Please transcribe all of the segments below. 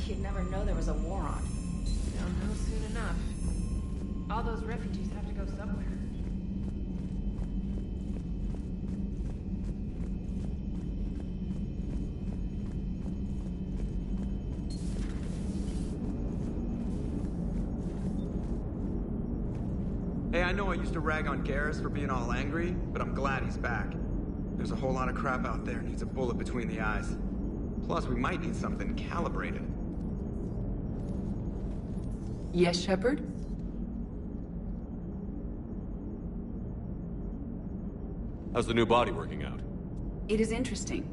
You'd never know there was a war on. They'll know soon enough. All those refugees have to go somewhere. Hey, I know I used to rag on Garrus for being all angry, but I'm glad he's back. There's a whole lot of crap out there needs a bullet between the eyes. Plus, we might need something calibrated. Yes, Shepard? How's the new body working out? It is interesting.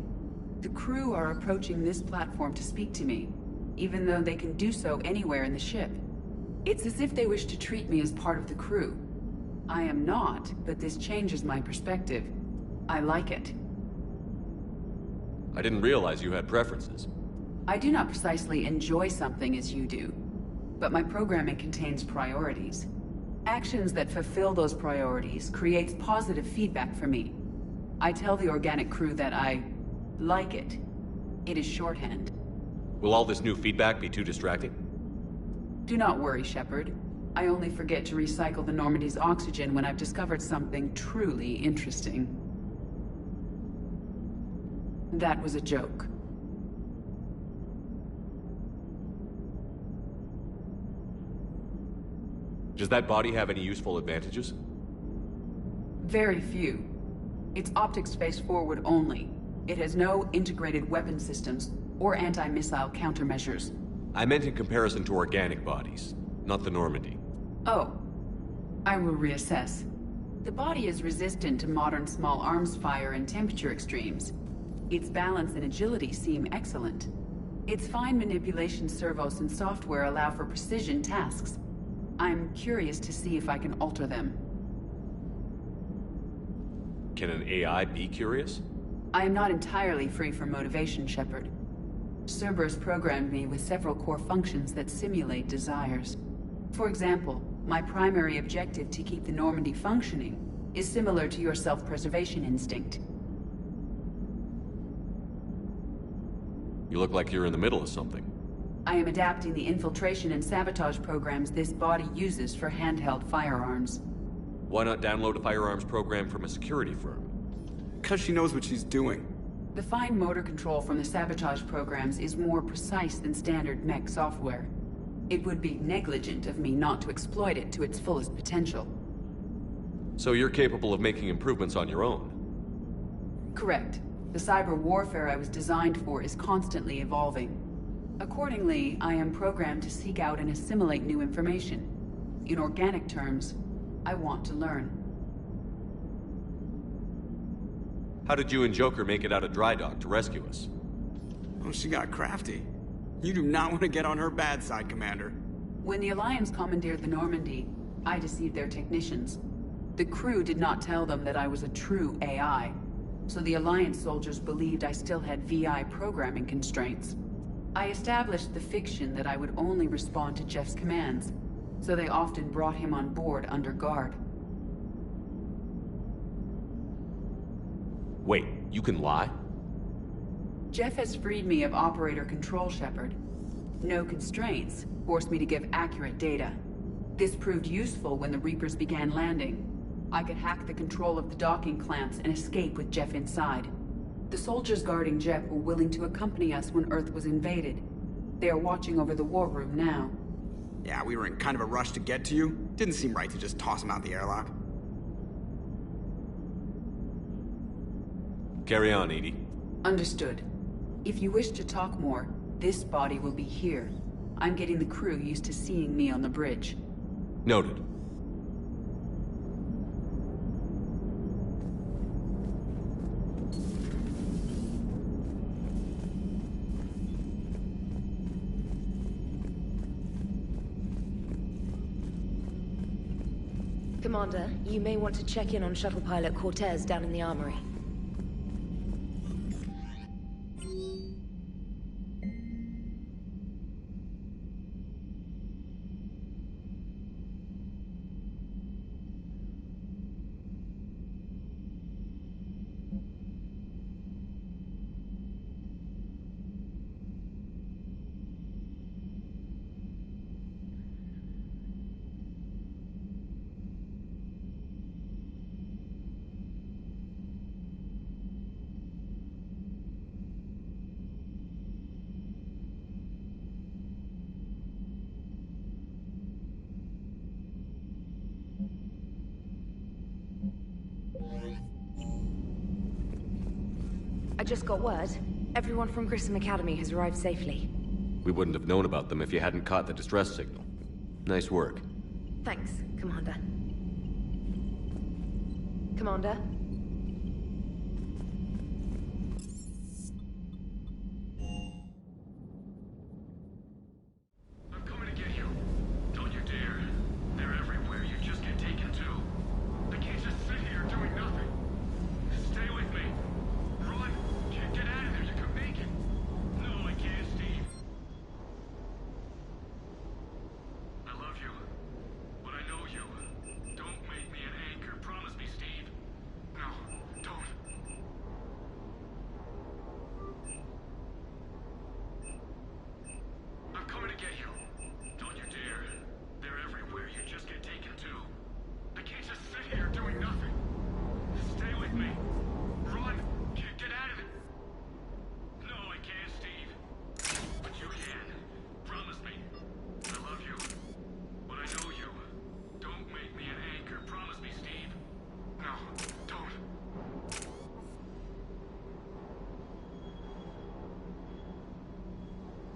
The crew are approaching this platform to speak to me, even though they can do so anywhere in the ship. It's as if they wish to treat me as part of the crew. I am not, but this changes my perspective. I like it. I didn't realize you had preferences. I do not precisely enjoy something as you do, but my programming contains priorities. Actions that fulfill those priorities creates positive feedback for me. I tell the organic crew that I like it. It is shorthand. Will all this new feedback be too distracting? Do not worry, Shepard. I only forget to recycle the Normandy's oxygen when I've discovered something truly interesting. That was a joke. Does that body have any useful advantages? Very few. Its optics face forward only. It has no integrated weapon systems or anti-missile countermeasures. I meant in comparison to organic bodies, not the Normandy. Oh. I will reassess. The body is resistant to modern small arms fire and temperature extremes. Its balance and agility seem excellent. Its fine manipulation servos and software allow for precision tasks. I'm curious to see if I can alter them. Can an AI be curious? I am not entirely free from motivation, Shepard. Cerberus programmed me with several core functions that simulate desires. For example, my primary objective to keep the Normandy functioning is similar to your self-preservation instinct. You look like you're in the middle of something. I am adapting the infiltration and sabotage programs this body uses for handheld firearms. Why not download a firearms program from a security firm? Because she knows what she's doing. The fine motor control from the sabotage programs is more precise than standard mech software. It would be negligent of me not to exploit it to its fullest potential. So you're capable of making improvements on your own? Correct. The cyber warfare I was designed for is constantly evolving. Accordingly, I am programmed to seek out and assimilate new information. In organic terms, I want to learn. How did you and Joker make it out of dry dock to rescue us? Oh, she got crafty. You do not want to get on her bad side, Commander. When the Alliance commandeered the Normandy, I deceived their technicians. The crew did not tell them that I was a true AI, so the Alliance soldiers believed I still had VI programming constraints. I established the fiction that I would only respond to Jeff's commands, so they often brought him on board under guard. Wait, you can lie? Jeff has freed me of operator control, Shepard. No constraints forced me to give accurate data. This proved useful when the Reapers began landing. I could hack the control of the docking clamps and escape with Jeff inside. The soldiers guarding Jeff were willing to accompany us when Earth was invaded. They are watching over the war room now. Yeah, we were in kind of a rush to get to you. Didn't seem right to just toss him out the airlock. Carry on, Edie. Understood. If you wish to talk more, this body will be here. I'm getting the crew used to seeing me on the bridge. Noted. Commander, you may want to check in on shuttle pilot Cortez down in the armory. I just got word. Everyone from Grissom Academy has arrived safely. We wouldn't have known about them if you hadn't caught the distress signal. Nice work. Thanks, Commander. Commander? I'm coming to get you. Don't you dare. They're everywhere. You just get taken too. They can't just sit here doing nothing. Stay with me. Run. Get out of there. You can make it. No, I can't, Steve. I love you. But I know you. Don't make me an anchor. Promise me, Steve. No, don't. I'm coming to get you. Don't you dare. They're everywhere. You just get taken too. They can't just sit here doing nothing. Stay with me. Run. Get out of it. No, I can't, Steve. But you can. Promise me. I love you. But I know you. Don't make me an anchor. Promise me, Steve. No, don't.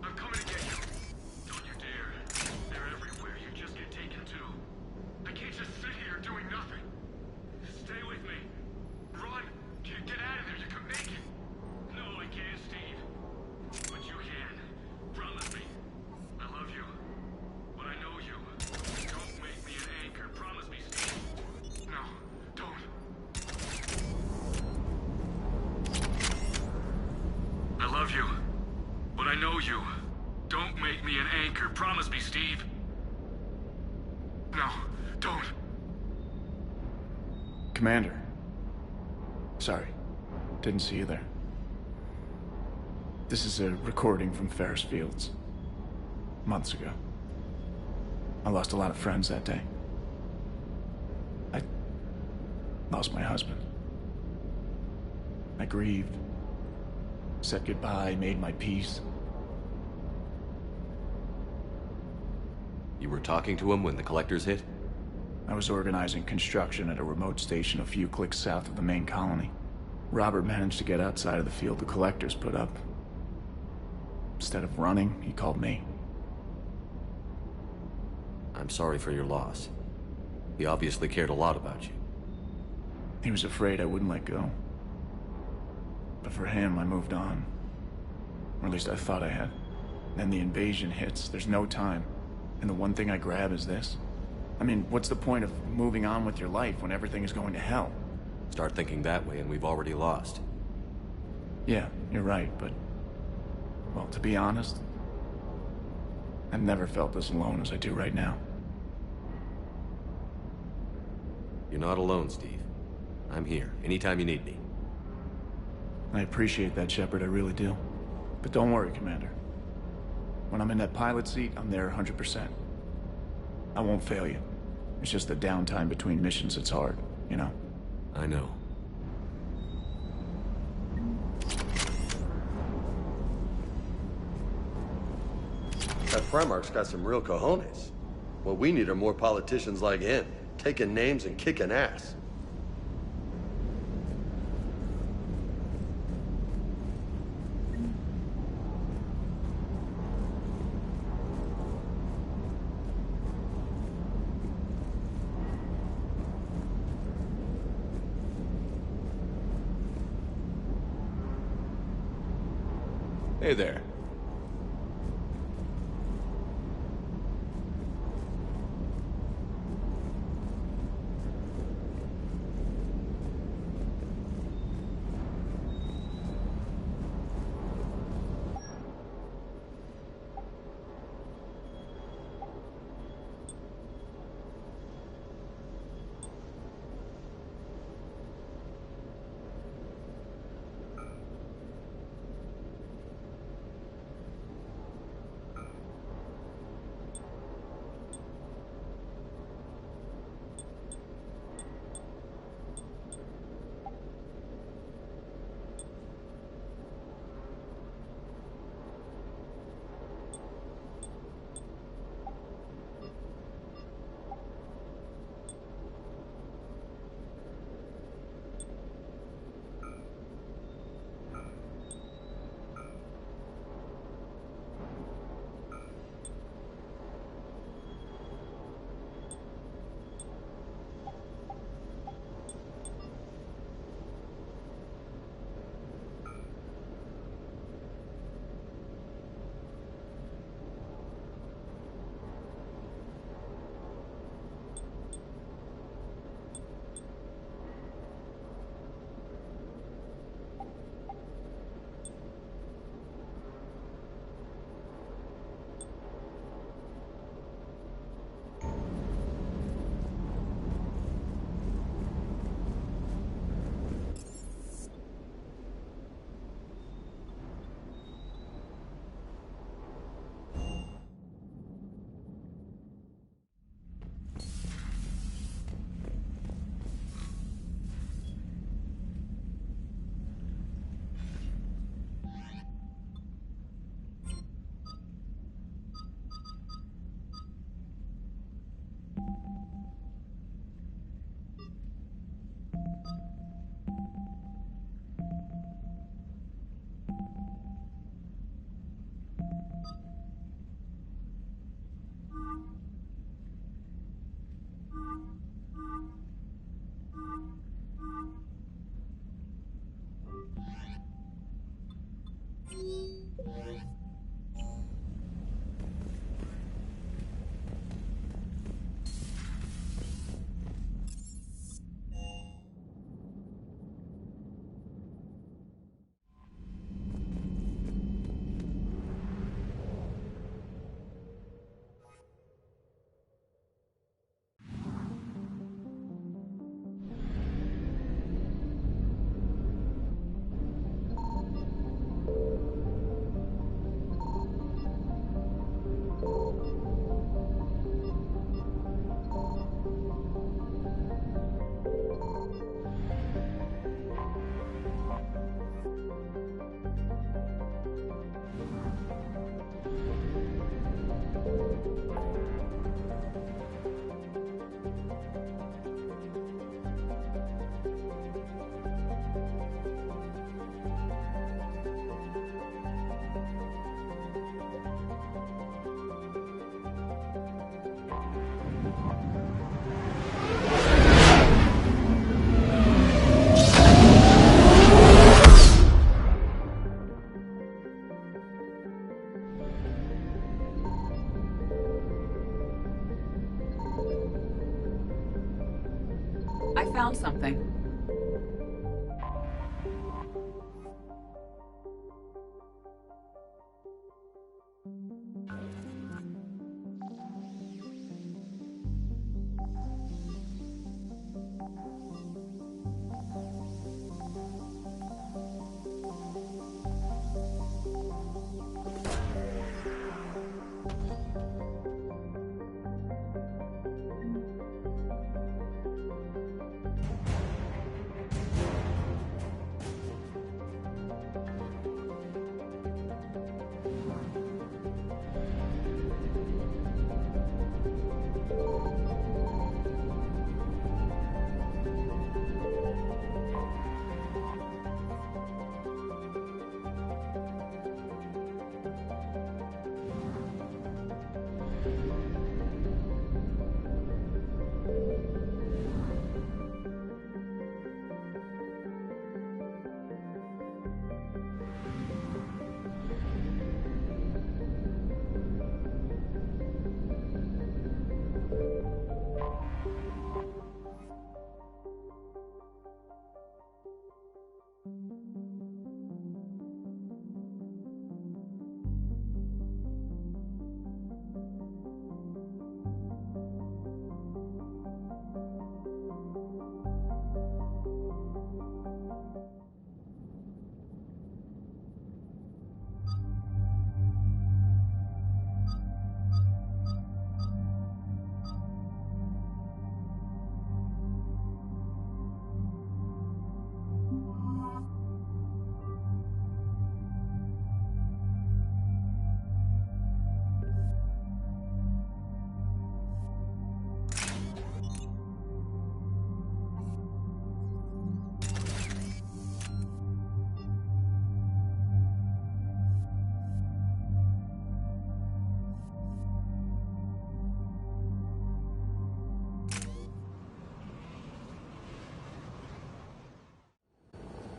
I'm coming to get you. Don't you dare. They're everywhere. You just get taken too. They can't just sit here doing nothing. Stay with me. Run. Get out of there. You can make it. No, I can't, Steve. But you can. Promise me. I love you. But I know you. Don't make me an anchor. Promise me, Steve. No, don't. I love you. But I know you. Don't make me an anchor. Promise me, Steve. No, don't. Commander. Sorry. Didn't see you there. This is a recording from Ferris Fields. Months ago. I lost a lot of friends that day. I lost my husband. I grieved. Said goodbye, made my peace. You were talking to him when the collectors hit? I was organizing construction at a remote station a few clicks south of the main colony. Robert managed to get outside of the field the collectors put up. Instead of running, he called me. I'm sorry for your loss. He obviously cared a lot about you. He was afraid I wouldn't let go. But for him, I moved on. Or at least I thought I had. Then the invasion hits, there's no time. And the one thing I grab is this. I mean, what's the point of moving on with your life when everything is going to hell? Start thinking that way and we've already lost. Yeah, you're right, but... well, to be honest, I've never felt as alone as I do right now. You're not alone, Steve. I'm here, anytime you need me. I appreciate that, Shepard, I really do. But don't worry, Commander. When I'm in that pilot seat, I'm there 100%. I won't fail you. It's just the downtime between missions that's hard, you know? I know. That Primarch's got some real cojones. What we need are more politicians like him, taking names and kicking ass. Hey there.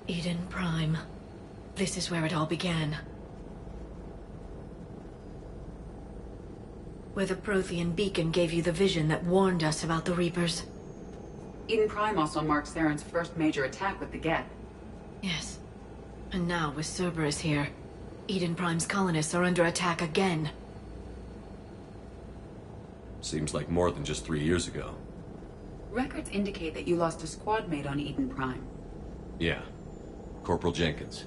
Eden Prime. This is where it all began. Where the Prothean beacon gave you the vision that warned us about the Reapers. Eden Prime also marked Saren's first major attack with the Geth. Yes. And now, with Cerberus here, Eden Prime's colonists are under attack again. Seems like more than just 3 years ago. Records indicate that you lost a squad mate on Eden Prime. Yeah. Corporal Jenkins.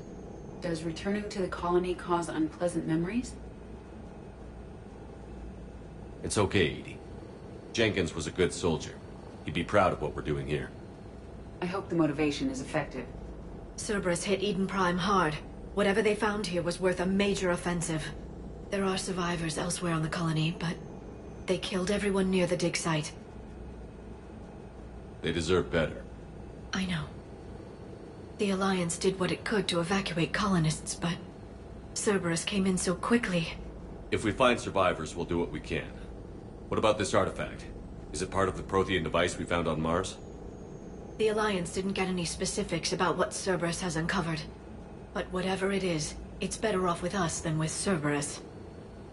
Does returning to the colony cause unpleasant memories? It's okay, Edie. Jenkins was a good soldier. He'd be proud of what we're doing here. I hope the motivation is effective. Cerberus hit Eden Prime hard. Whatever they found here was worth a major offensive. There are survivors elsewhere on the colony, but they killed everyone near the dig site. They deserve better. I know. The Alliance did what it could to evacuate colonists, but Cerberus came in so quickly. If we find survivors, we'll do what we can. What about this artifact? Is it part of the Prothean device we found on Mars? The Alliance didn't get any specifics about what Cerberus has uncovered. But whatever it is, it's better off with us than with Cerberus.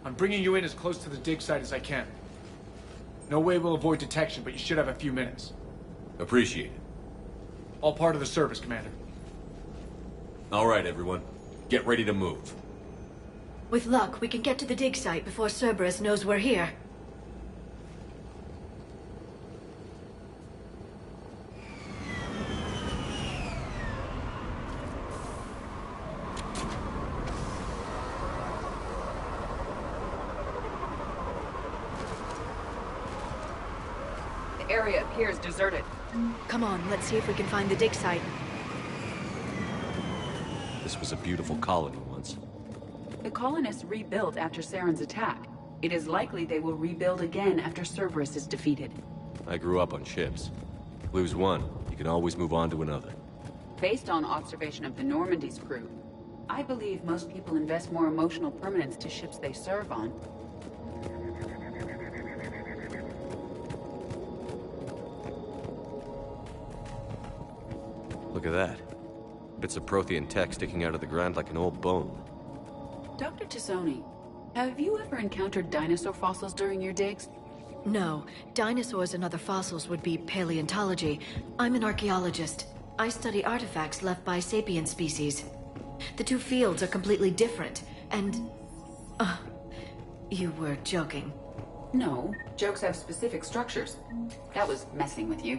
I'm bringing you in as close to the dig site as I can. No way we'll avoid detection, but you should have a few minutes. Appreciate it. All part of the service, Commander. All right, everyone. Get ready to move. With luck, we can get to the dig site before Cerberus knows we're here. The area appears deserted. Come on, let's see if we can find the dig site. This was a beautiful colony once. The colonists rebuilt after Saren's attack. It is likely they will rebuild again after Cerberus is defeated. I grew up on ships. Lose one, you can always move on to another. Based on observation of the Normandy's crew, I believe most people invest more emotional permanence to ships they serve on. Look at that. Bits of Prothean tech sticking out of the ground like an old bone. Dr. Tassoni, have you ever encountered dinosaur fossils during your digs? No, dinosaurs and other fossils would be paleontology. I'm an archaeologist. I study artifacts left by sapient species. The two fields are completely different, and... you were joking. No, jokes have specific structures. That was messing with you.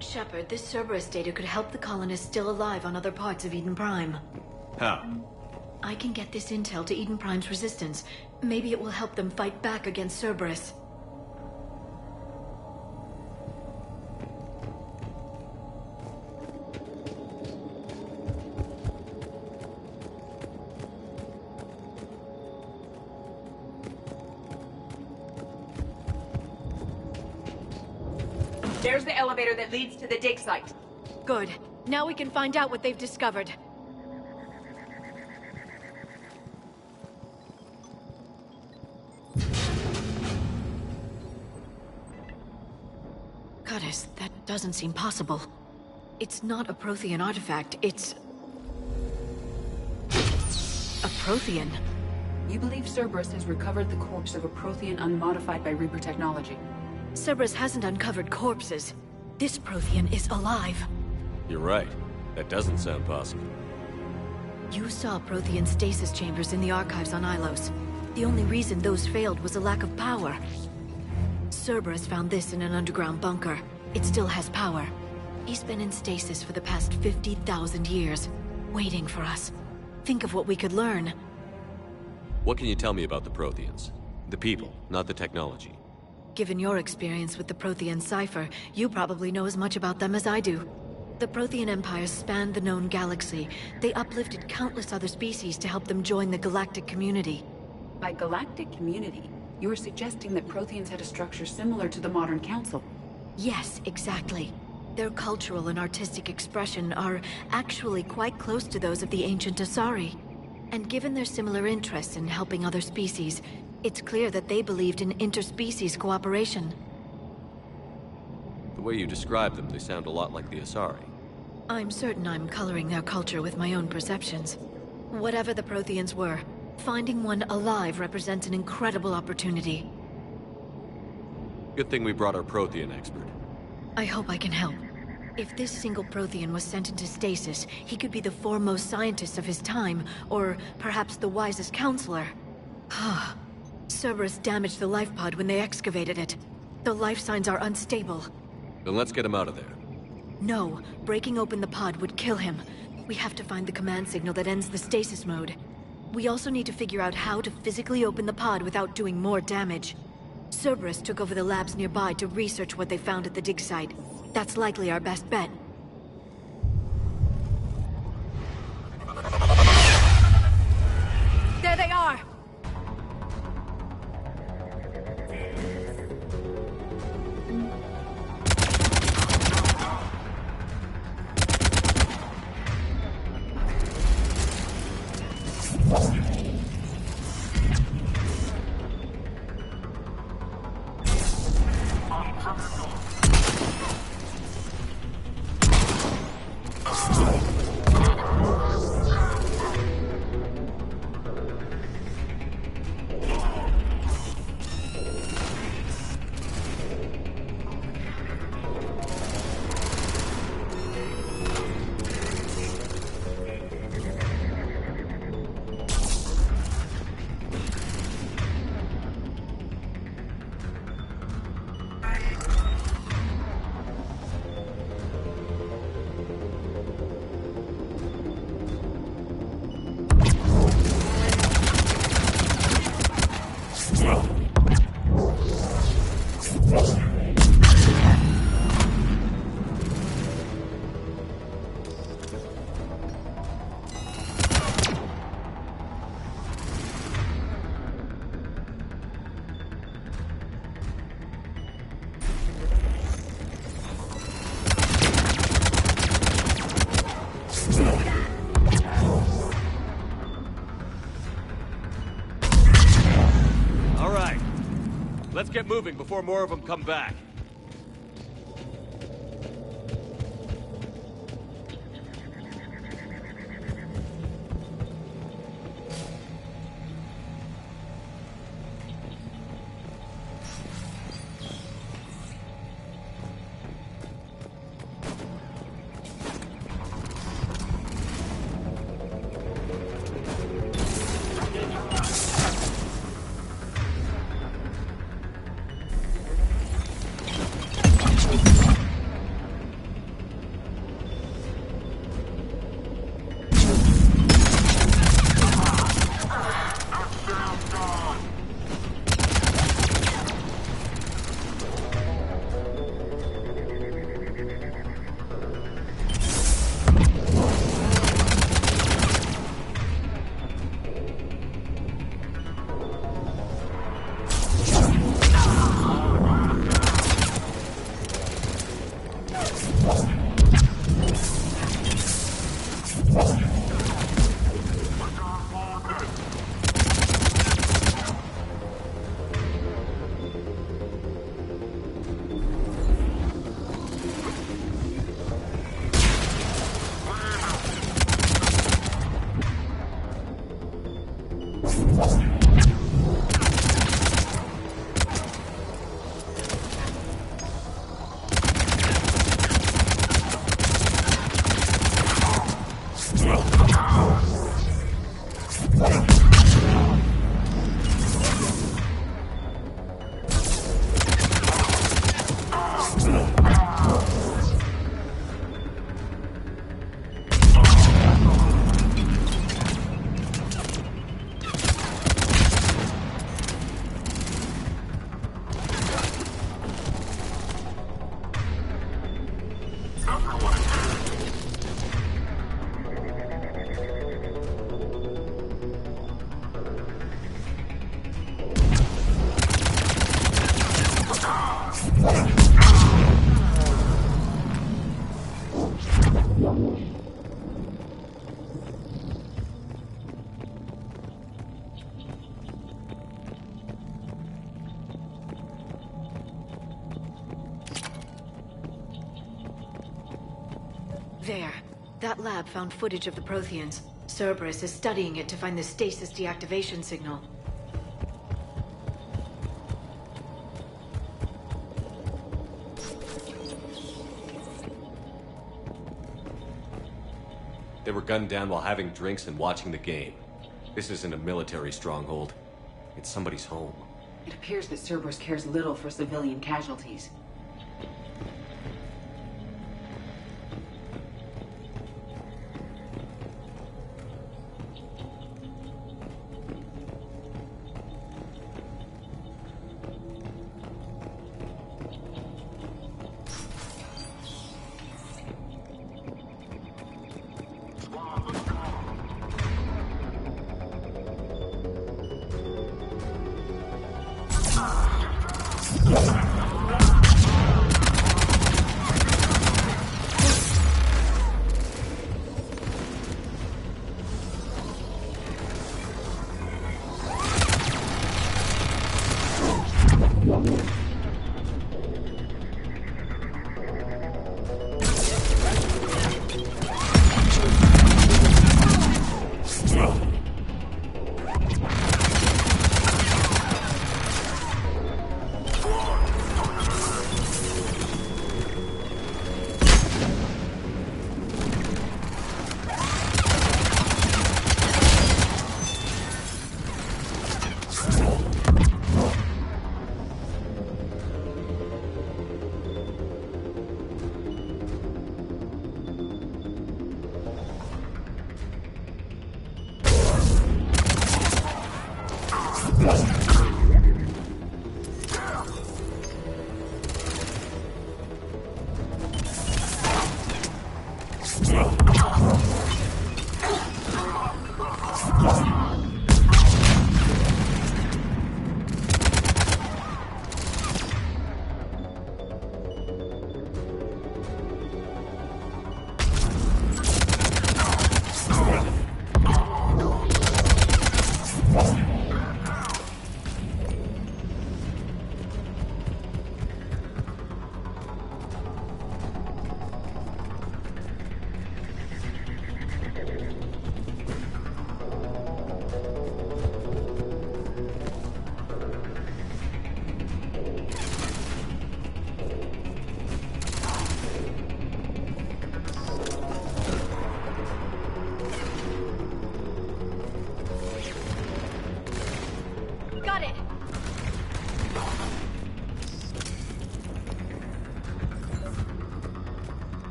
Shepard, this Cerberus data could help the colonists still alive on other parts of Eden Prime. How? I can get this intel to Eden Prime's resistance. Maybe it will help them fight back against Cerberus. There's the elevator that leads to the dig site. Good. Now we can find out what they've discovered. Cortez, that doesn't seem possible. It's not a Prothean artifact, it's... a Prothean. You believe Cerberus has recovered the corpse of a Prothean unmodified by Reaper technology? Cerberus hasn't uncovered corpses. This Prothean is alive. You're right. That doesn't sound possible. You saw Prothean stasis chambers in the archives on Ilos. The only reason those failed was a lack of power. Cerberus found this in an underground bunker. It still has power. He's been in stasis for the past 50,000 years, waiting for us. Think of what we could learn. What can you tell me about the Protheans? The people, not the technology. Given your experience with the Prothean cipher, you probably know as much about them as I do. The Prothean Empire spanned the known galaxy. They uplifted countless other species to help them join the galactic community. By galactic community, you are suggesting that Protheans had a structure similar to the modern council. Yes, exactly. Their cultural and artistic expression are actually quite close to those of the ancient Asari. And given their similar interests in helping other species, it's clear that they believed in interspecies cooperation. The way you describe them, they sound a lot like the Asari. I'm certain I'm coloring their culture with my own perceptions. Whatever the Protheans were, finding one alive represents an incredible opportunity. Good thing we brought our Prothean expert. I hope I can help. If this single Prothean was sent into stasis, he could be the foremost scientist of his time, or perhaps the wisest counselor. Cerberus damaged the life pod when they excavated it. The life signs are unstable. Then let's get him out of there. No, breaking open the pod would kill him. We have to find the command signal that ends the stasis mode. We also need to figure out how to physically open the pod without doing more damage. Cerberus took over the labs nearby to research what they found at the dig site. That's likely our best bet. There they are! Let's get moving before more of them come back. There. That lab found footage of the Protheans. Cerberus is studying it to find the stasis deactivation signal. They were gunned down while having drinks and watching the game. This isn't a military stronghold. It's somebody's home. It appears that Cerberus cares little for civilian casualties.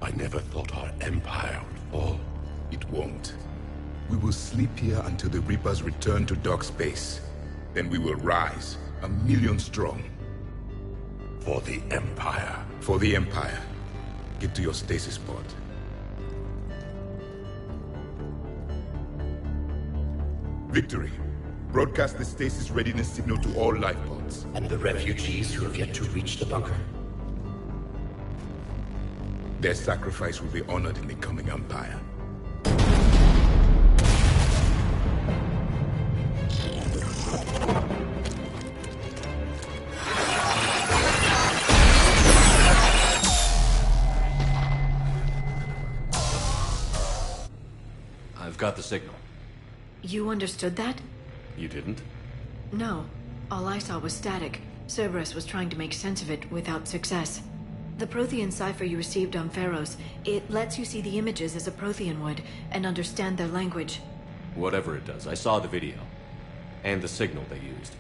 I never thought our empire would fall. It won't. We will sleep here until the Reapers return to dark space. Then we will rise, 1,000,000 strong. For the Empire. For the Empire. Get to your stasis pod. Victory. Broadcast the stasis readiness signal to all life pods. And the refugees who have yet to reach the bunker. Their sacrifice will be honored in the coming Empire. I've got the signal. You understood that? You didn't? No. All I saw was static. Cerberus was trying to make sense of it without success. The Prothean cipher you received on Pharaohs, it lets you see the images as a Prothean would, and understand their language. Whatever it does, I saw the video. And the signal they used.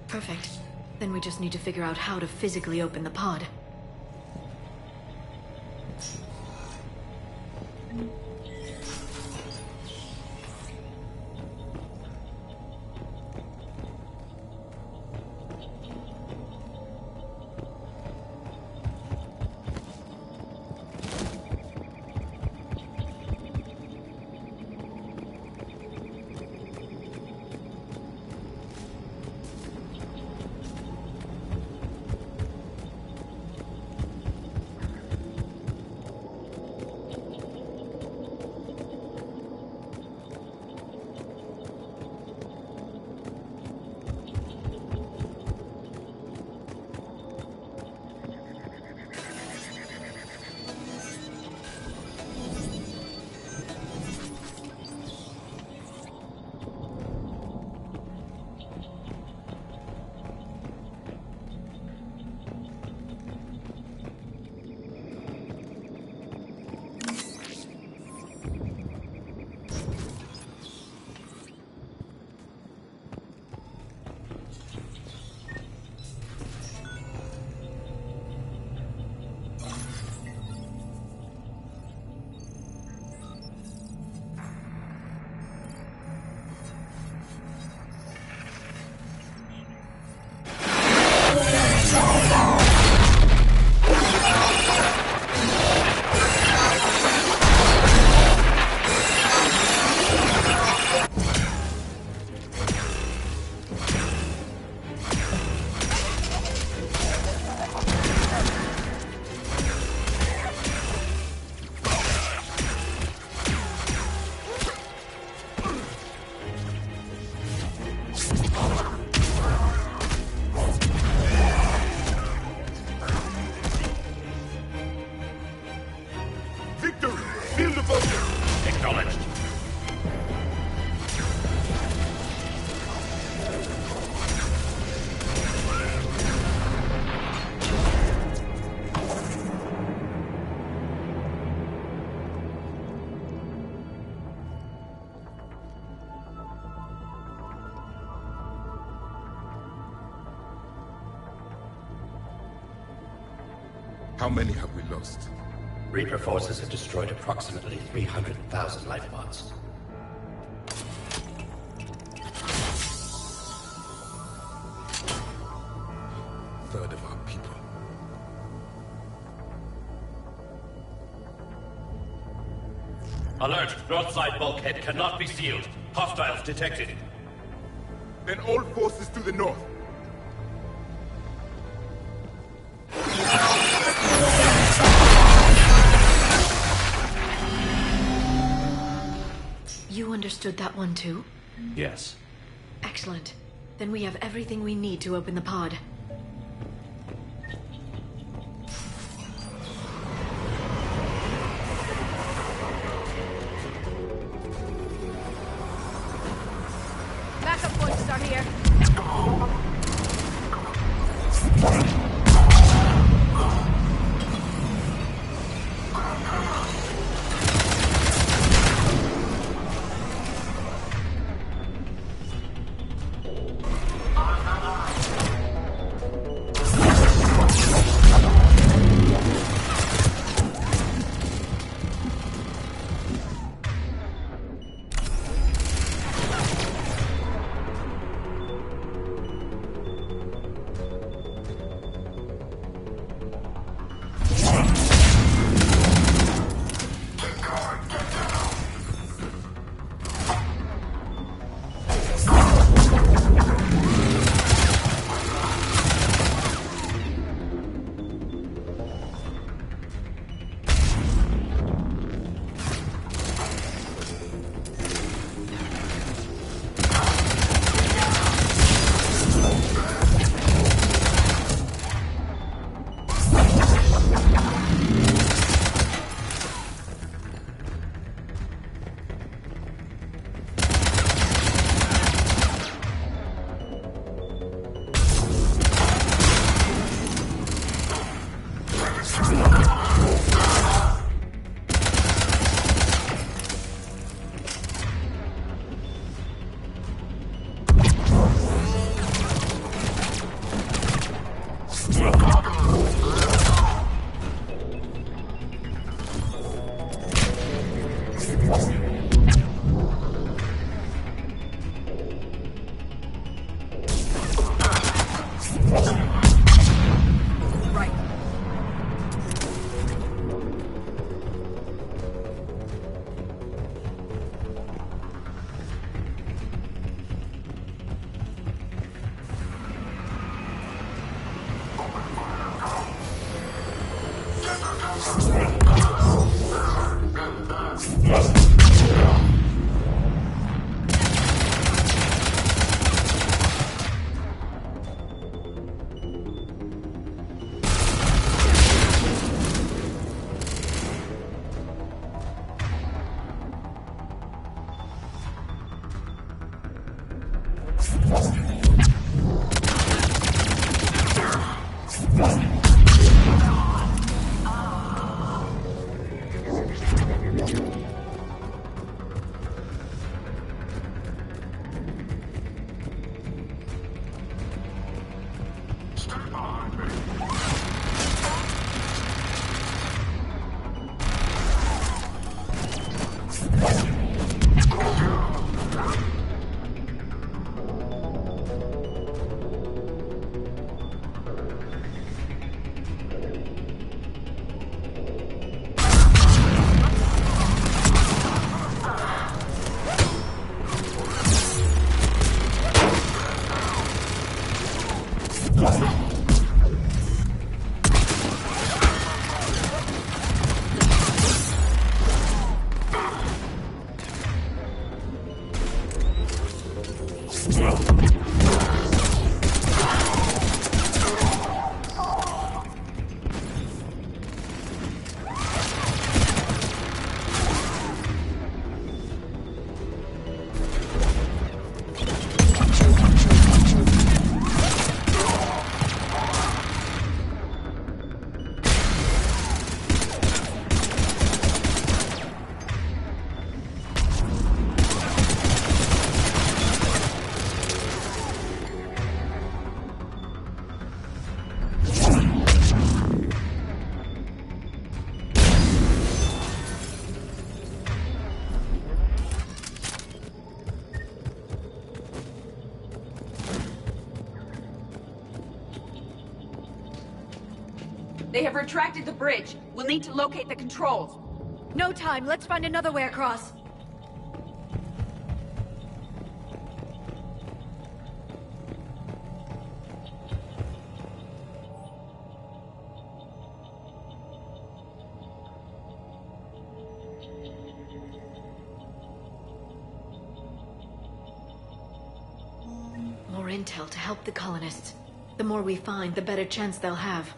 Perfect. Then we just need to figure out how to physically open the pod. How many have we lost? Reaper forces have destroyed approximately 300,000 life pods. Third of our people. Alert! North side bulkhead cannot be sealed. Hostiles detected. Then all forces to the north. You understood that one too? Yes. Excellent. Then we have everything we need to open the pod. Backup points are here. They have retracted the bridge. We'll need to locate the controls. No time. Let's find another way across. More intel to help the colonists. The more we find, the better chance they'll have.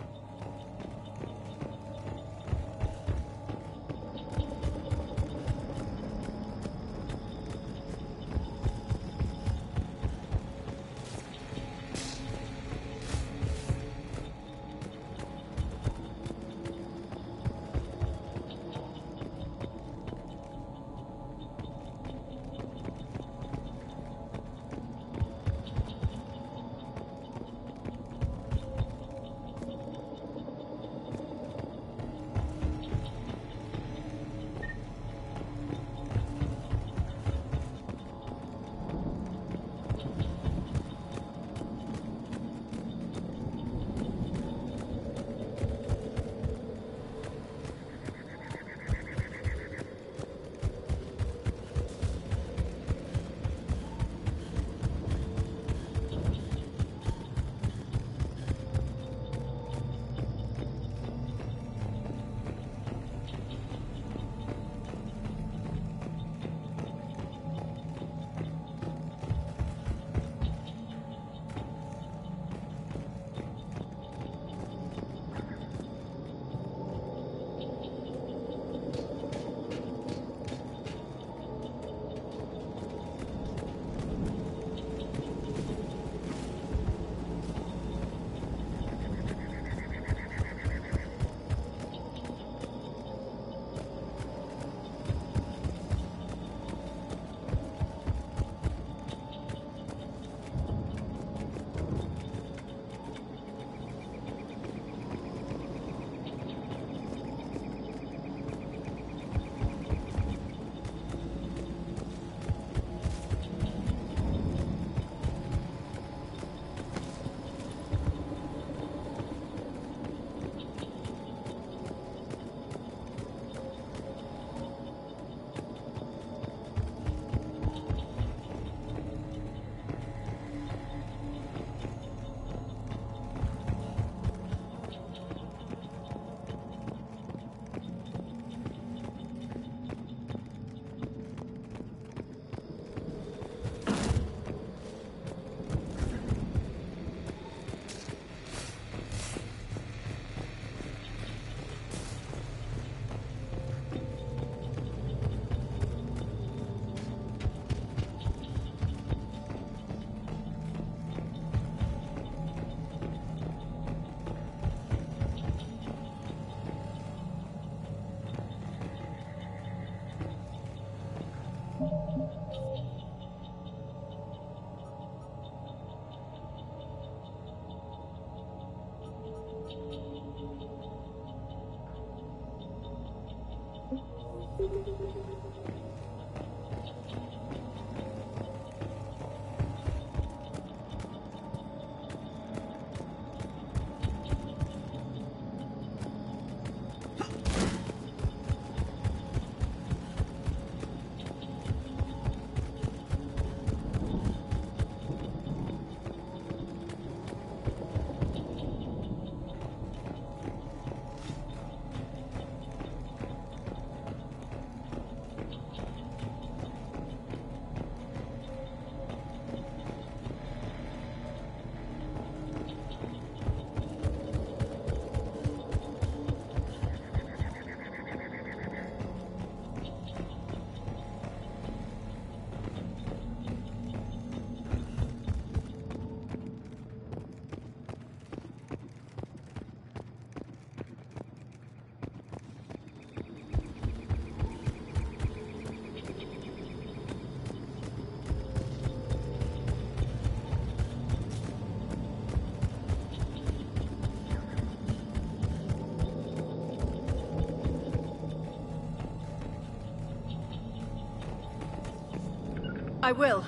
I will.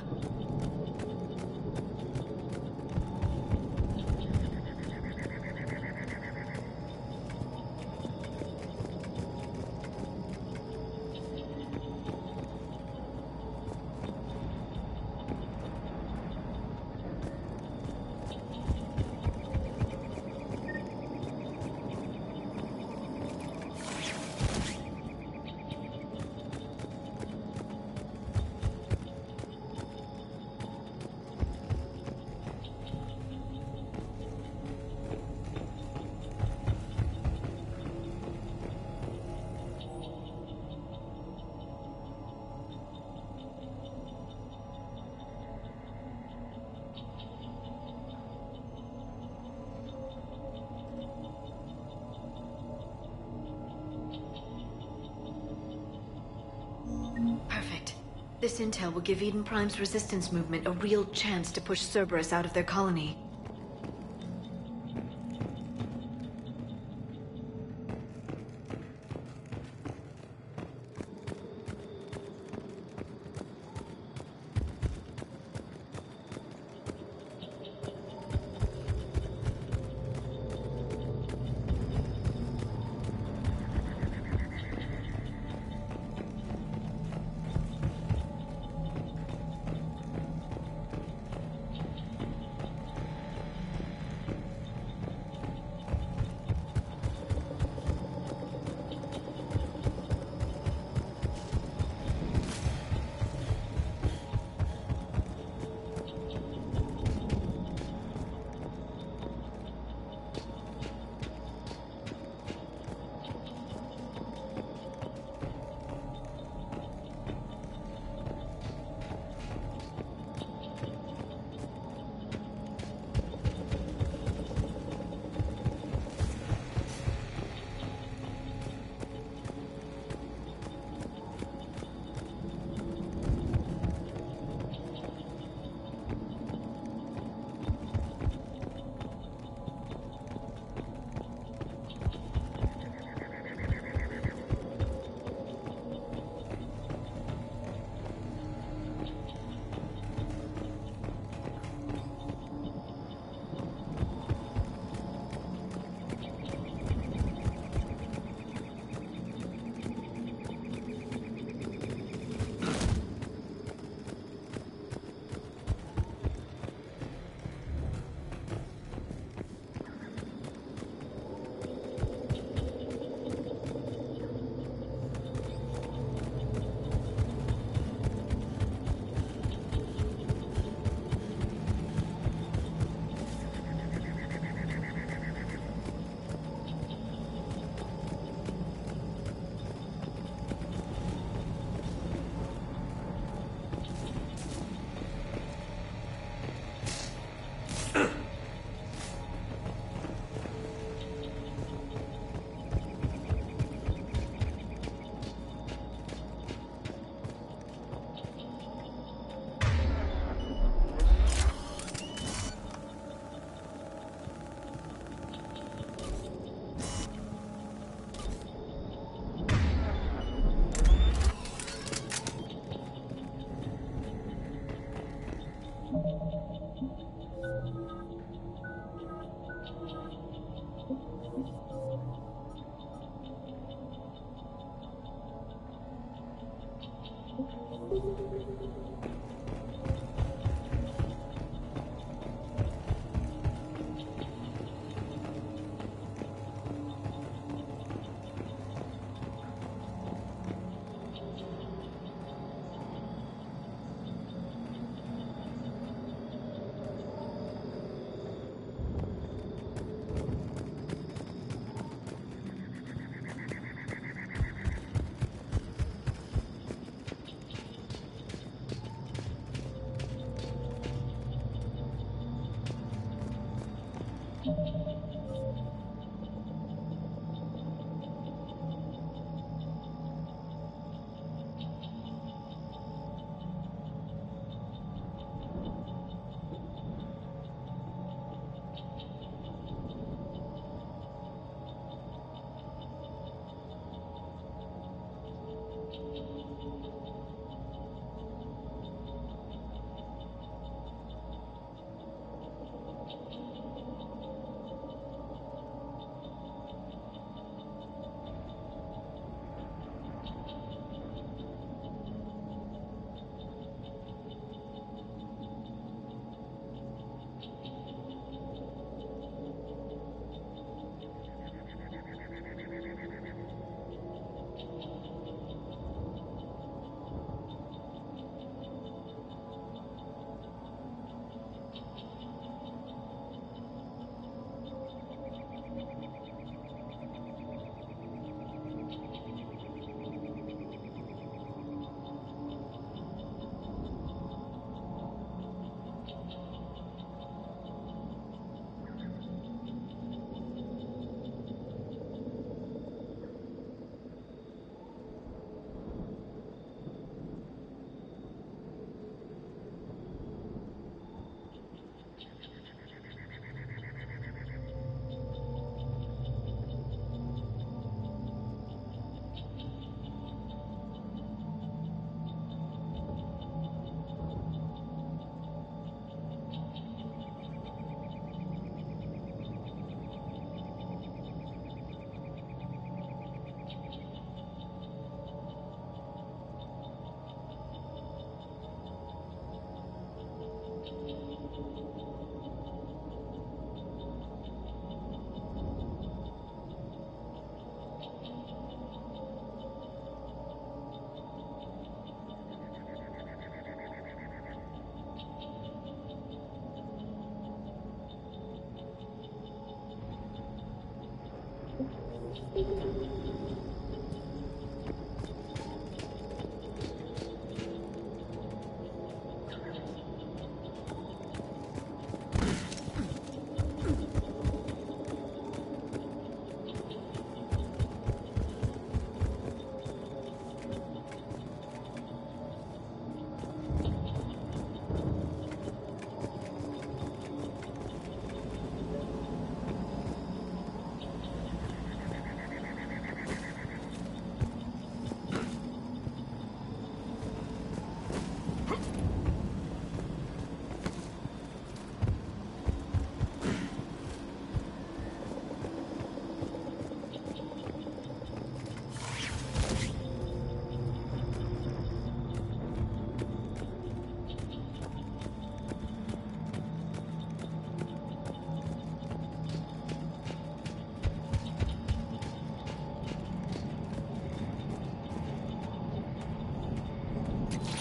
Perfect. This intel will give Eden Prime's resistance movement a real chance to push Cerberus out of their colony.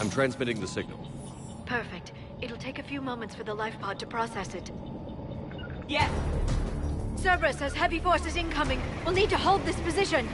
I'm transmitting the signal. Perfect. It'll take a few moments for the life pod to process it. Yes! Cerberus has heavy forces incoming. We'll need to hold this position.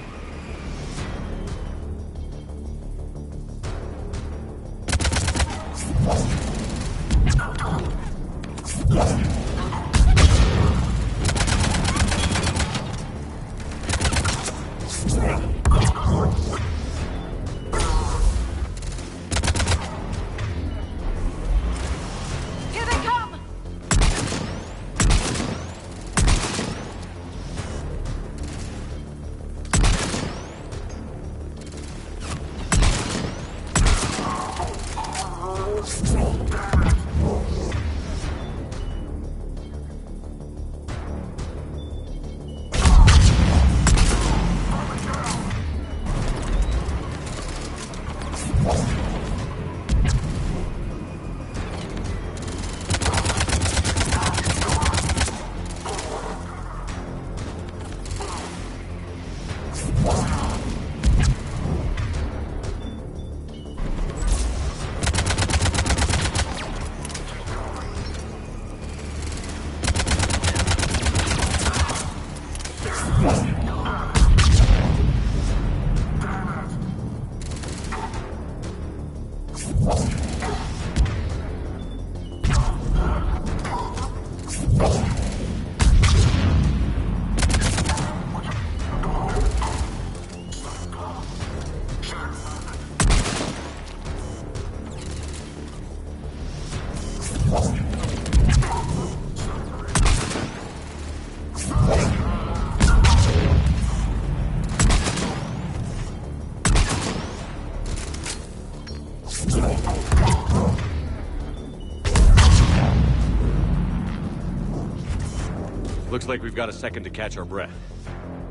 Looks like we've got a second to catch our breath.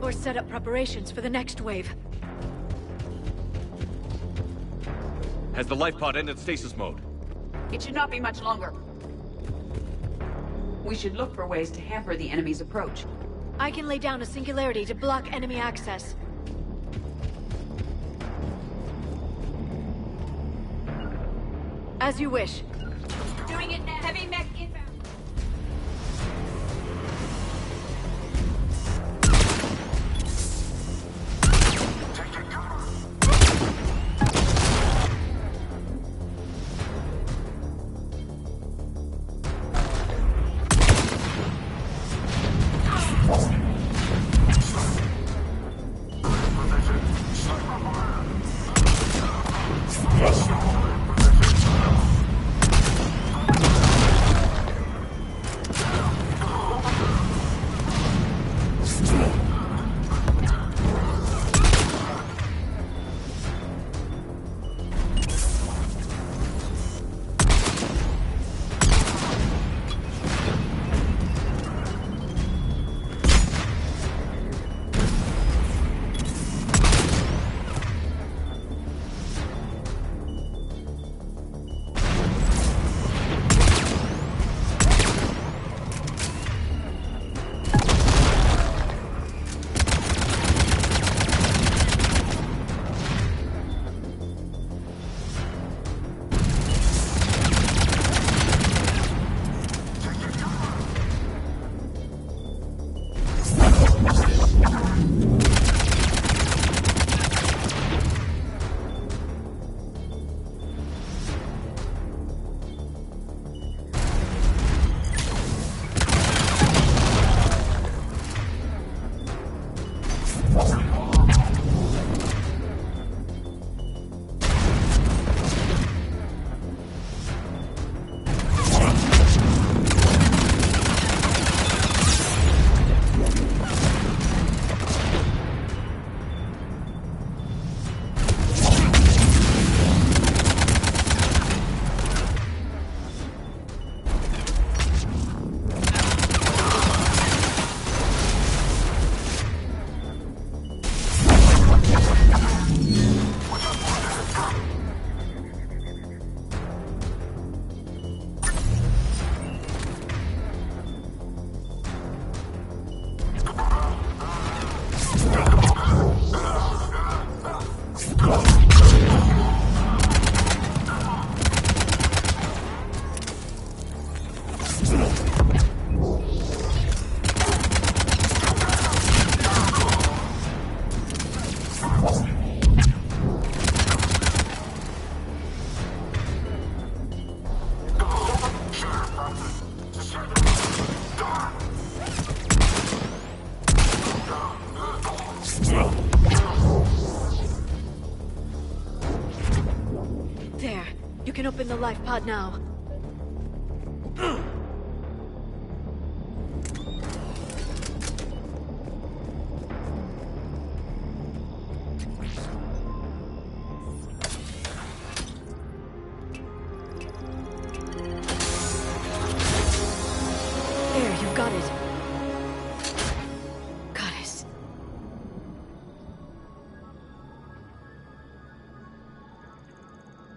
Or set up preparations for the next wave. Has the life pod ended stasis mode? It should not be much longer. We should look for ways to hamper the enemy's approach. I can lay down a singularity to block enemy access. As you wish. Doing it now. Heavy mech inbound. There. You can open the life pod now. There, you've got it. Goddess.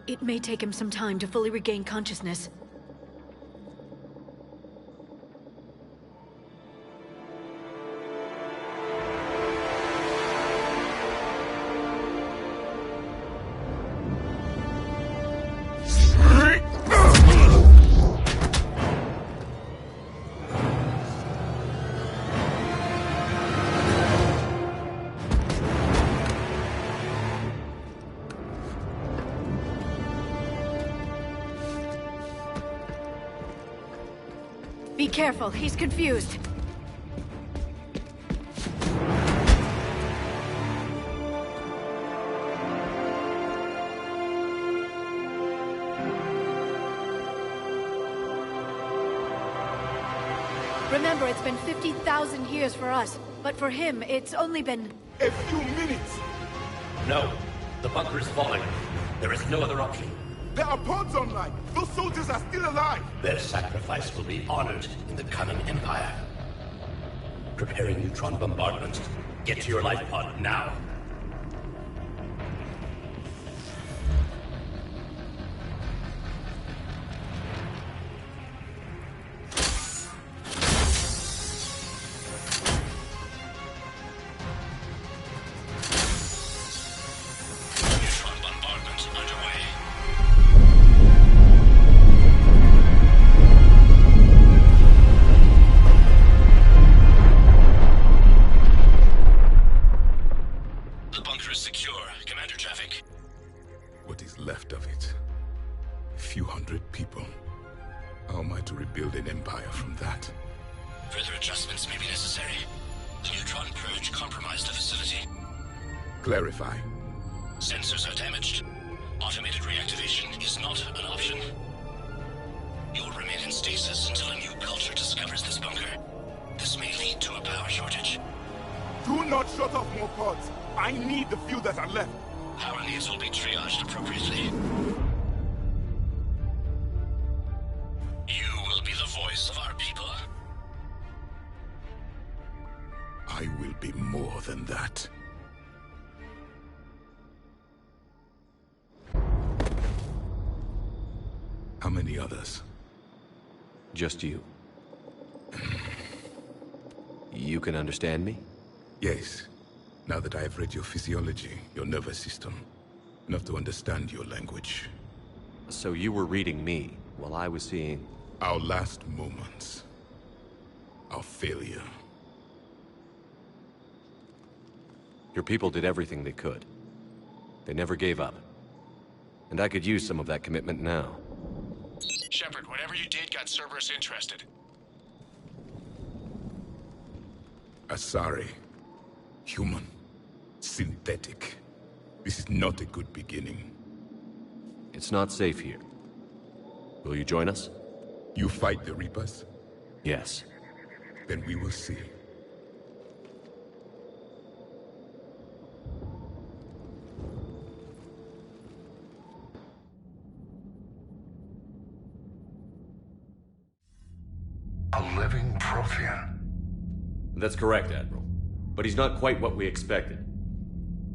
It may take him some time to fully regain consciousness. Be careful, he's confused. Remember, it's been 50,000 years for us, but for him, it's only been... A few minutes! No. The bunker is falling. There is no other option. There are pods online! Those soldiers are still alive! Their sacrifice will be honored in the coming Empire. Preparing neutron bombardment. Get to your life pod now. Clarify. Sensors are damaged. Automated reactivation is not an option. You'll remain in stasis until a new culture discovers this bunker. This may lead to a power shortage. Do not shut off more pods. I need the few that are left. Power needs will be triaged appropriately. You will be the voice of our people. I will be more than that. How many others? Just you. You can understand me? Yes. Now that I have read your physiology, your nervous system, enough to understand your language. So you were reading me, while I was seeing... Our last moments. Our failure. Your people did everything they could. They never gave up. And I could use some of that commitment now. Shepard, whatever you did got Cerberus interested. Asari. Human. Synthetic. This is not a good beginning. It's not safe here. Will you join us? You fight the Reapers? Yes. Then we will see. A living Prothean. That's correct, Admiral. But he's not quite what we expected.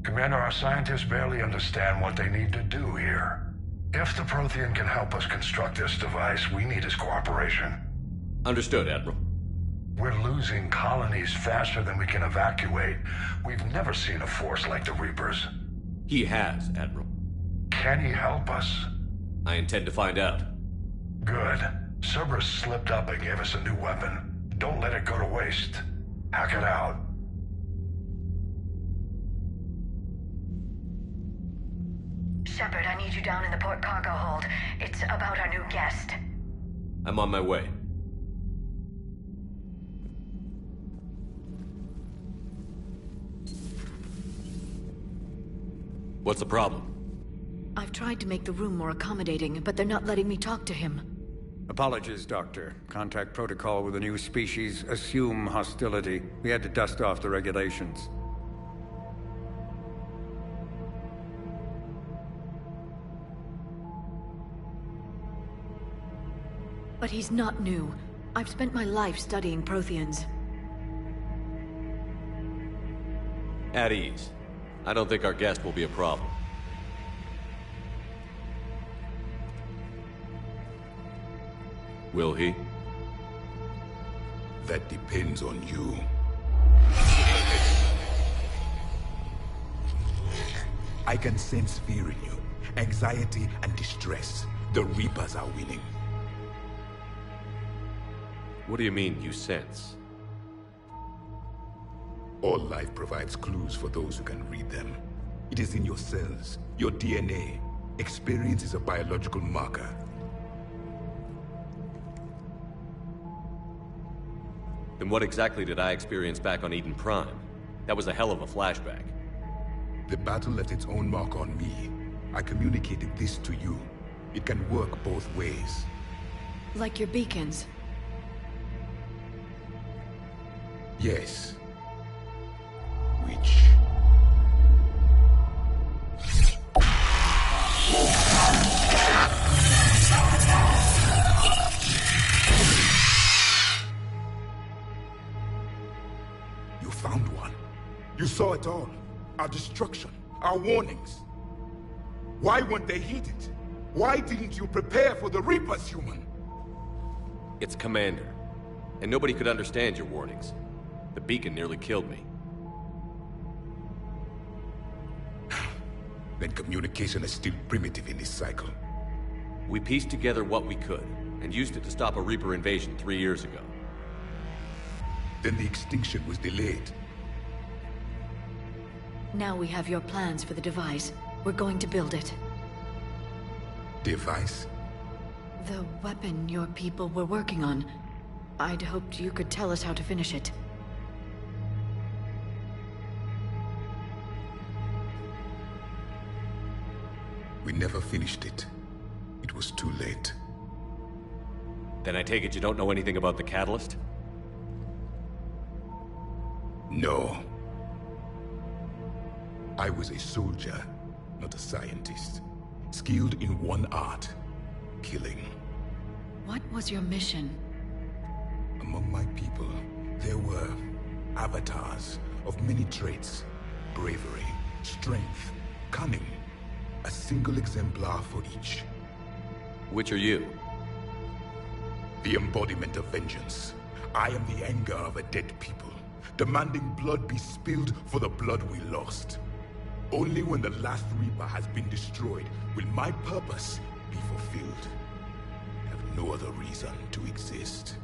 Commander, our scientists barely understand what they need to do here. If the Prothean can help us construct this device, we need his cooperation. Understood, Admiral. We're losing colonies faster than we can evacuate. We've never seen a force like the Reapers. He has, Admiral. Can he help us? I intend to find out. Good. Cerberus slipped up and gave us a new weapon. Don't let it go to waste. Hack it out. Shepard, I need you down in the port cargo hold. It's about our new guest. I'm on my way. What's the problem? I've tried to make the room more accommodating, but they're not letting me talk to him. Apologies, Doctor. Contact protocol with a new species. Assume hostility. We had to dust off the regulations. But he's not new. I've spent my life studying Protheans. At ease. I don't think our guest will be a problem. Will he? That depends on you. I can sense fear in you. Anxiety and distress. The Reapers are winning. What do you mean, you sense? All life provides clues for those who can read them. It is in your cells, your DNA. Experience is a biological marker. Then what exactly did I experience back on Eden Prime? That was a hell of a flashback. The battle left its own mark on me. I communicated this to you. It can work both ways. Like your beacons. Yes. Which? You found one. You saw it all. Our destruction, our warnings. Why weren't they heeded? Why didn't you prepare for the Reapers, human? It's Commander. And nobody could understand your warnings. The beacon nearly killed me. Then communication is still primitive in this cycle. We pieced together what we could, and used it to stop a Reaper invasion 3 years ago. Then the extinction was delayed. Now we have your plans for the device. We're going to build it. Device? The weapon your people were working on. I'd hoped you could tell us how to finish it. We never finished it. It was too late. Then I take it you don't know anything about the catalyst? No. I was a soldier, not a scientist. Skilled in one art, killing. What was your mission? Among my people, there were avatars of many traits. Bravery, strength, cunning. A single exemplar for each. Which are you? The embodiment of vengeance. I am the anger of a dead people, demanding blood be spilled for the blood we lost. Only when the last Reaper has been destroyed will my purpose be fulfilled. I have no other reason to exist.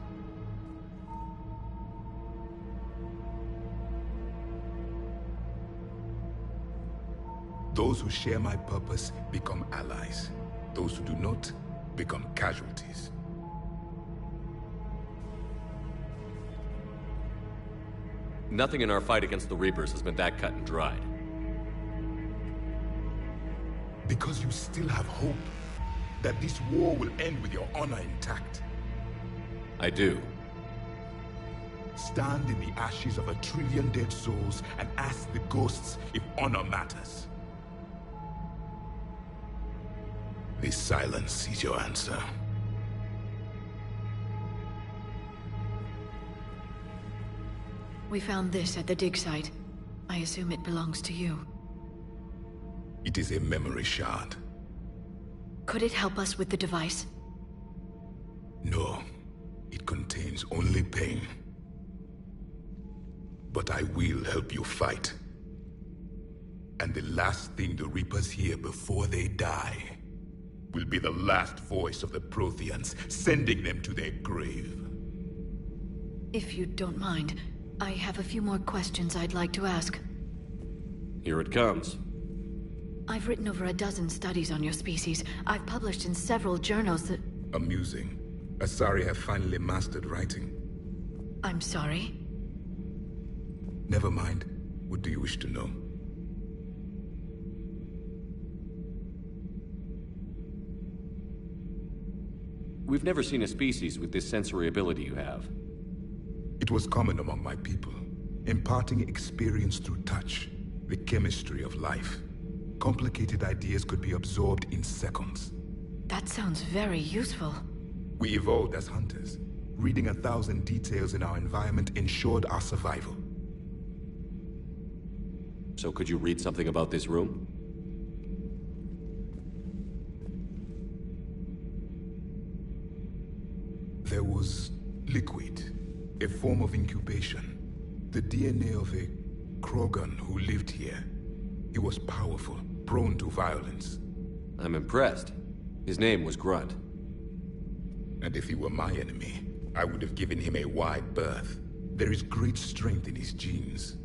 Those who share my purpose become allies. Those who do not become casualties. Nothing in our fight against the Reapers has been that cut and dried. Because you still have hope that this war will end with your honor intact. I do. Stand in the ashes of 1 trillion dead souls and ask the ghosts if honor matters. This silence is your answer. We found this at the dig site. I assume it belongs to you. It is a memory shard. Could it help us with the device? No. It contains only pain. But I will help you fight. And the last thing the Reapers hear before they die will be the last voice of the Protheans, sending them to their grave. If you don't mind, I have a few more questions I'd like to ask. Here it comes. I've written over a dozen studies on your species. I've published in several journals that... Amusing. Asari have finally mastered writing. I'm sorry? Never mind. What do you wish to know? We've never seen a species with this sensory ability you have. It was common among my people, imparting experience through touch, the chemistry of life. Complicated ideas could be absorbed in seconds. That sounds very useful. We evolved as hunters. Reading 1,000 details in our environment ensured our survival. So could you read something about this room? There was liquid, a form of incubation. The DNA of a Krogan who lived here. He was powerful, prone to violence. I'm impressed. His name was Grunt. And if he were my enemy, I would have given him a wide berth. There is great strength in his genes.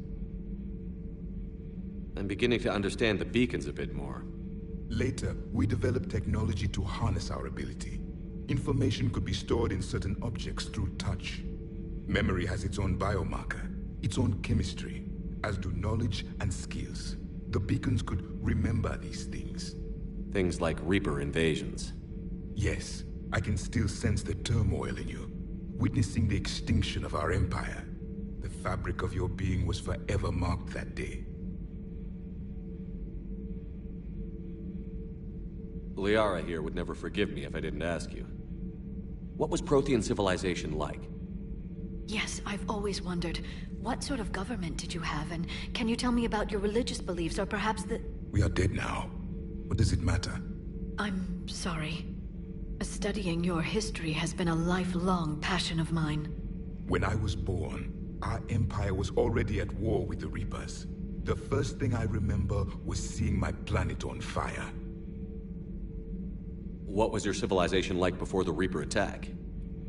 I'm beginning to understand the beacons a bit more. Later, we developed technology to harness our ability. Information could be stored in certain objects through touch. Memory has its own biomarker, its own chemistry, as do knowledge and skills. The beacons could remember these things. Things like Reaper invasions. Yes, I can still sense the turmoil in you. Witnessing the extinction of our empire. The fabric of your being was forever marked that day. Liara here would never forgive me if I didn't ask you. What was Prothean civilization like? Yes, I've always wondered, what sort of government did you have, and can you tell me about your religious beliefs, or perhaps the... We are dead now. What does it matter? I'm sorry. Studying your history has been a lifelong passion of mine. When I was born, our empire was already at war with the Reapers. The first thing I remember was seeing my planet on fire. What was your civilization like before the Reaper attack?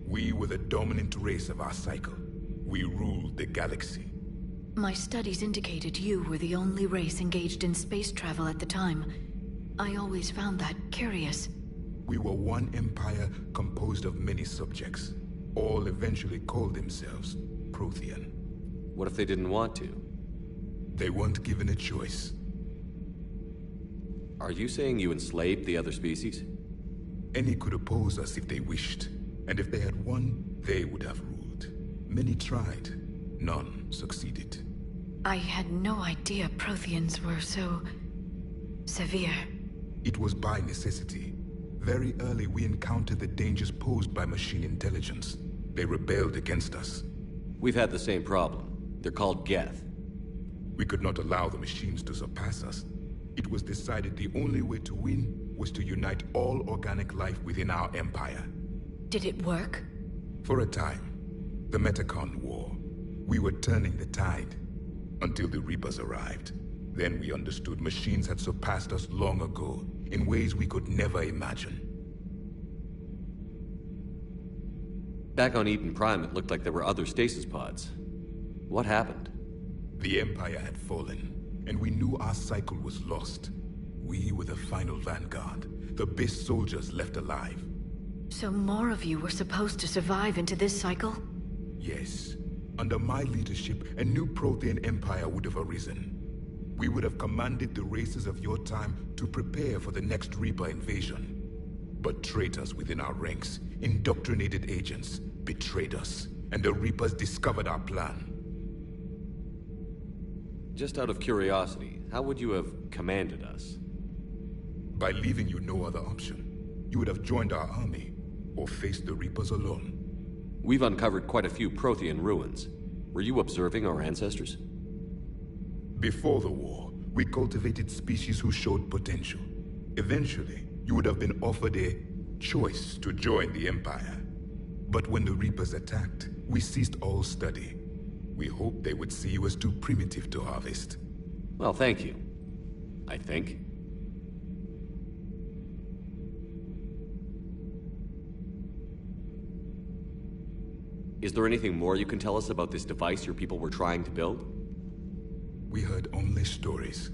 We were the dominant race of our cycle. We ruled the galaxy. My studies indicated you were the only race engaged in space travel at the time. I always found that curious. We were one empire composed of many subjects. All eventually called themselves Prothean. What if they didn't want to? They weren't given a choice. Are you saying you enslaved the other species? Any could oppose us if they wished. And if they had won, they would have ruled. Many tried. None succeeded. I had no idea Protheans were so... severe. It was by necessity. Very early we encountered the dangers posed by machine intelligence. They rebelled against us. We've had the same problem. They're called Geth. We could not allow the machines to surpass us. It was decided the only way to win was to unite all organic life within our empire. Did it work? For a time. The Metacon War. We were turning the tide. Until the Reapers arrived. Then we understood machines had surpassed us long ago, in ways we could never imagine. Back on Eden Prime, it looked like there were other stasis pods. What happened? The Empire had fallen, and we knew our cycle was lost. We were the final vanguard, the best soldiers left alive. So more of you were supposed to survive into this cycle? Yes. Under my leadership, a new Prothean empire would have arisen. We would have commanded the races of your time to prepare for the next Reaper invasion. But traitors within our ranks, indoctrinated agents, betrayed us, and the Reapers discovered our plan. Just out of curiosity, how would you have commanded us? By leaving you no other option. You would have joined our army, or faced the Reapers alone. We've uncovered quite a few Prothean ruins. Were you observing our ancestors? Before the war, we cultivated species who showed potential. Eventually, you would have been offered a choice to join the Empire. But when the Reapers attacked, we ceased all study. We hoped they would see you as too primitive to harvest. Well, thank you. I think. Is there anything more you can tell us about this device your people were trying to build? We heard only stories.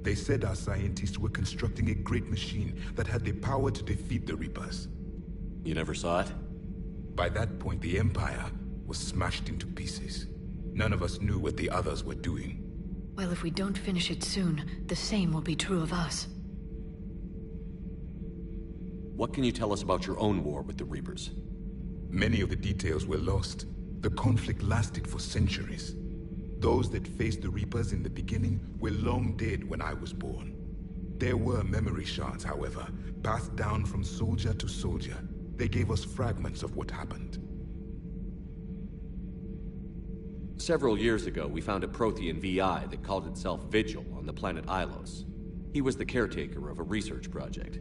They said our scientists were constructing a great machine that had the power to defeat the Reapers. You never saw it? By that point, the Empire was smashed into pieces. None of us knew what the others were doing. Well, if we don't finish it soon, the same will be true of us. What can you tell us about your own war with the Reapers? Many of the details were lost. The conflict lasted for centuries. Those that faced the Reapers in the beginning were long dead when I was born. There were memory shards, however, passed down from soldier to soldier. They gave us fragments of what happened. Several years ago, we found a Prothean VI that called itself Vigil on the planet Ilos. He was the caretaker of a research project.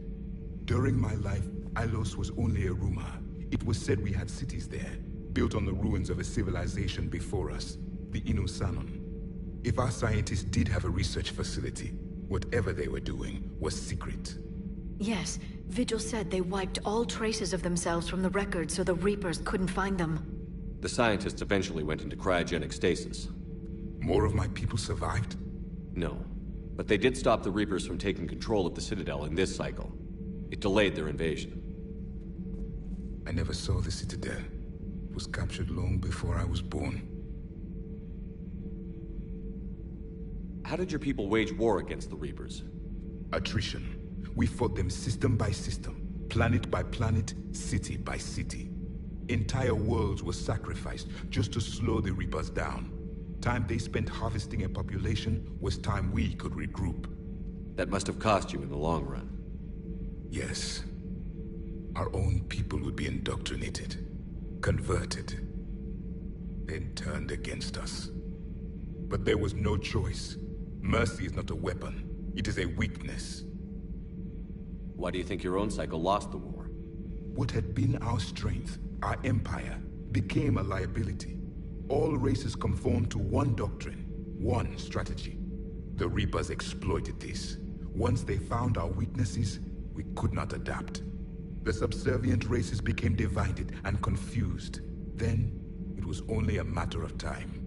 During my life, Ilos was only a rumor. It was said we had cities there, built on the ruins of a civilization before us, the Inusanon. If our scientists did have a research facility, whatever they were doing was secret. Yes, Vigil said they wiped all traces of themselves from the records so the Reapers couldn't find them. The scientists eventually went into cryogenic stasis. More of my people survived? No, but they did stop the Reapers from taking control of the Citadel in this cycle. It delayed their invasion. I never saw the Citadel. It was captured long before I was born. How did your people wage war against the Reapers? Attrition. We fought them system by system, planet by planet, city by city. Entire worlds were sacrificed just to slow the Reapers down. Time they spent harvesting a population was time we could regroup. That must have cost you in the long run. Yes. Our own people would be indoctrinated, converted, then turned against us. But there was no choice. Mercy is not a weapon. It is a weakness. Why do you think your own cycle lost the war? What had been our strength, our empire, became a liability. All races conformed to one doctrine, one strategy. The Reapers exploited this. Once they found our weaknesses, we could not adapt. The subservient races became divided and confused. Then, it was only a matter of time.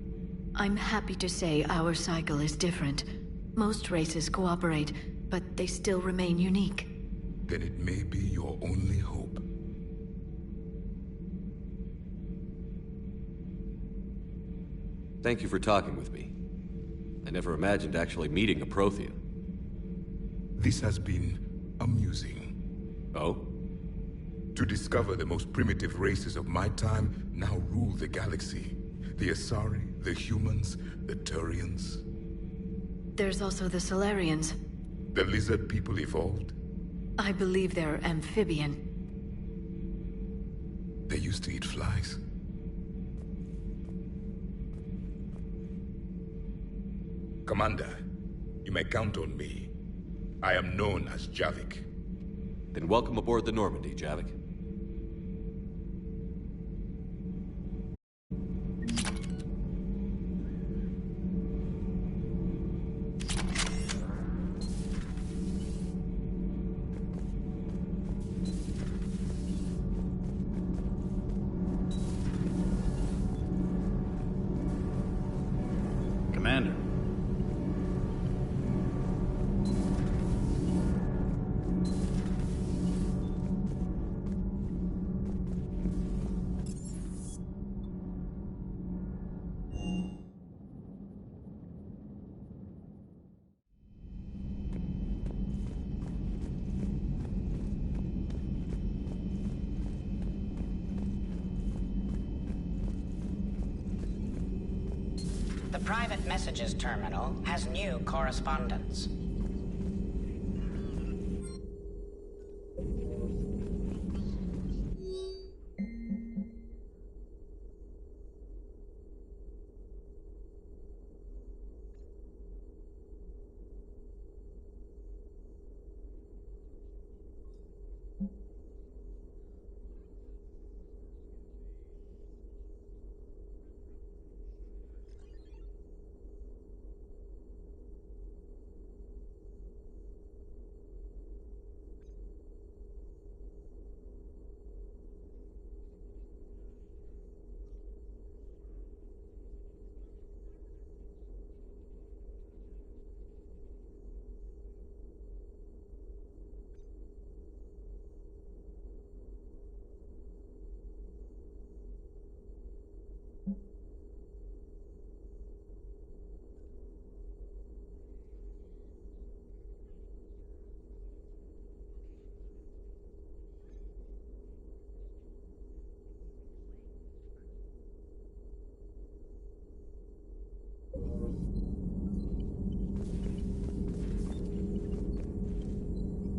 I'm happy to say our cycle is different. Most races cooperate, but they still remain unique. Then it may be your only hope. Thank you for talking with me. I never imagined actually meeting a Prothean. This has been amusing. Oh? To discover the most primitive races of my time now rule the galaxy. The Asari, the humans, the Turians. There's also the Solarians. The lizard people evolved? I believe they're amphibian. They used to eat flies. Commander, you may count on me. I am known as Javik. Then welcome aboard the Normandy, Javik. Commander. The private messages terminal has new correspondence.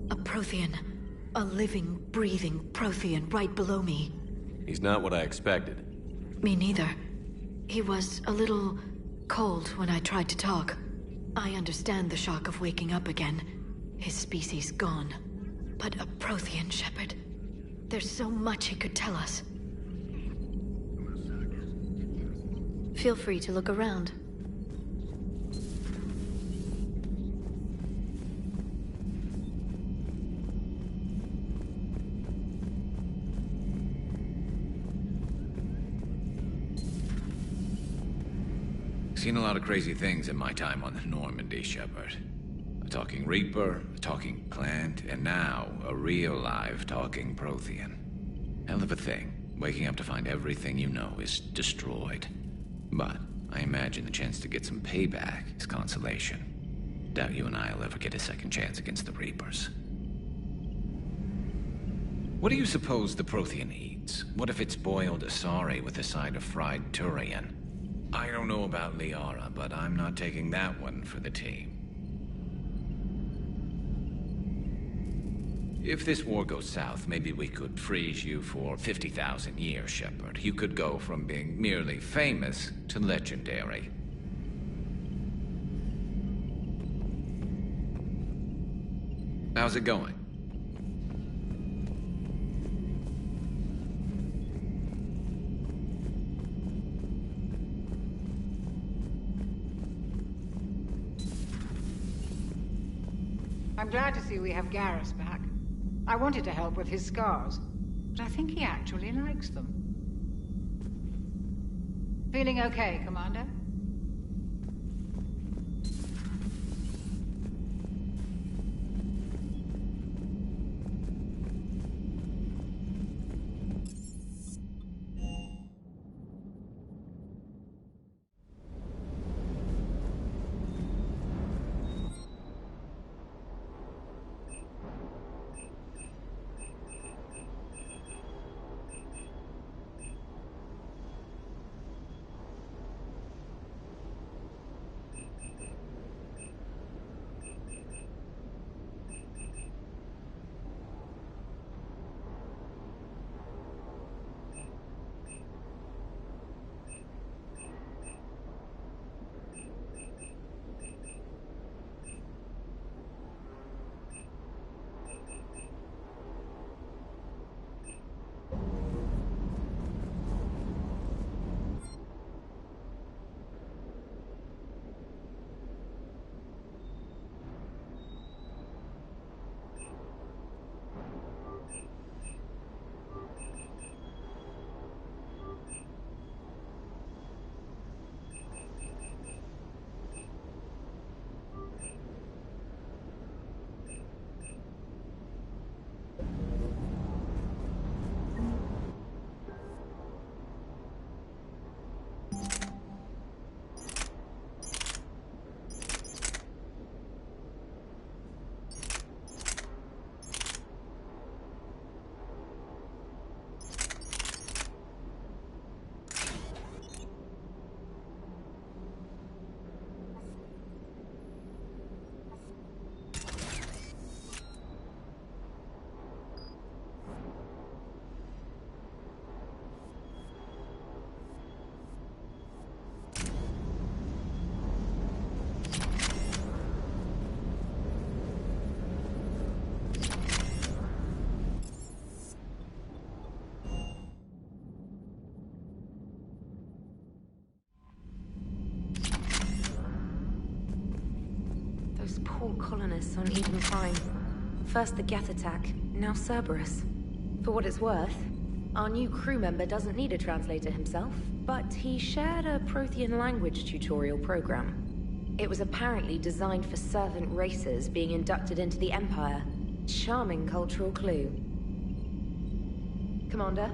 A Prothean. A living, breathing Prothean right below me. He's not what I expected. Me neither. He was a little cold when I tried to talk. I understand the shock of waking up again. His species gone. But a Prothean, Shepard. There's so much he could tell us. Feel free to look around. Seen a lot of crazy things in my time on the Normandy, Shepard. A talking Reaper, a talking plant, and now a real live talking Prothean. Hell of a thing, waking up to find everything you know is destroyed. But I imagine the chance to get some payback is consolation. Doubt you and I'll ever get a second chance against the Reapers. What do you suppose the Prothean eats? What if it's boiled asari with a side of fried Turian? I don't know about Liara, but I'm not taking that one for the team. If this war goes south, maybe we could freeze you for 50,000 years, Shepard. You could go from being merely famous to legendary. How's it going? I'm glad to see we have Garrus back. I wanted to help with his scars, but I think he actually likes them. Feeling okay, Commander? Poor colonists on Eden Prime. First the Geth attack, now Cerberus. For what it's worth, our new crew member doesn't need a translator himself, but he shared a Prothean language tutorial program. It was apparently designed for servant races being inducted into the Empire. Charming cultural clue. Commander?